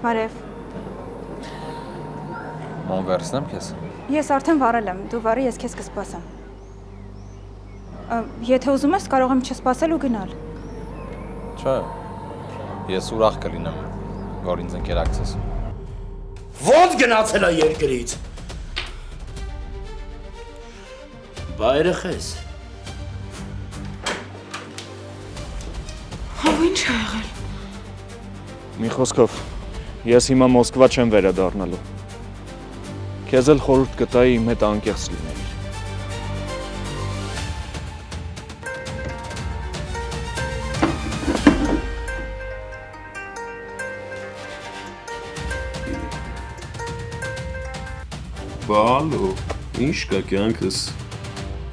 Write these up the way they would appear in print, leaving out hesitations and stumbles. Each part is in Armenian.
Բարև։ Ման վերցնեմ քեզ։ Ես արդեն վարել եմ, դու վարի, ես քեզ կսպասեմ։ Եթե ուզում ես, կարող եմ չսպասել ու գնալ։ Չէ։ Ես ուրախ կլինեմ, որ ինձ ընկերակցես։ Ո՞նց գնացել է երկրից։ Բա երեխես։ Հավ ինչ ա եղել։ Մի խոսքով, ես հիմա Մոսկվա չեմ վերադառնալու։ Քեզ էլ խորհուրդ կտայի իմ հետ անկեղծ լինել։ Բալո, ինչ կա կյանքս։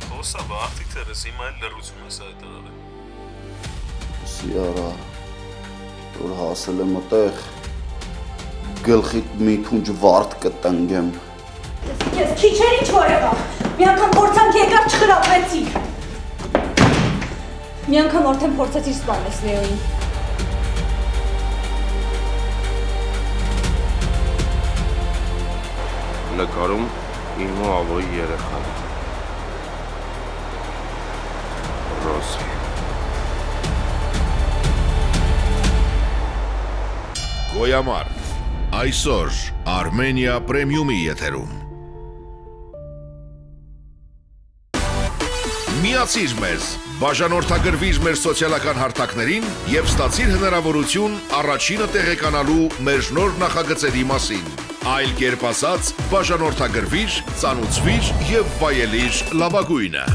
Խոսա բախտի թերս հիմա էլ լրություն ես հայտարարել։ Սիարա, որ հասել եմ այդտեղ, գլխիդ մի թունջ վարդ կտնգեմ։ Ես քիչ էր ինչ որ եղավ, մի անգամ փորձանք եկավ չխրապվեցի։ Մի անգամ արդեն փորձեցի սպանես Լեոյին։ Նկարում իմ ու Ալոյի երեխան։ Ռոսի։ Գոյամար, այսօր Արմենիա պրեմիումի եթերում։ Միացիր մեզ, բաժանորդագրվիր մեր սոցիալական հարթակներին և ստացիր հնարավորություն առաջինը տեղեկանալու մեր նոր նախագծերի մասին։ Այլ կերպ ասած, բաժանորդագրվիր, ծանուցվիր և վայելիր լավագույնը։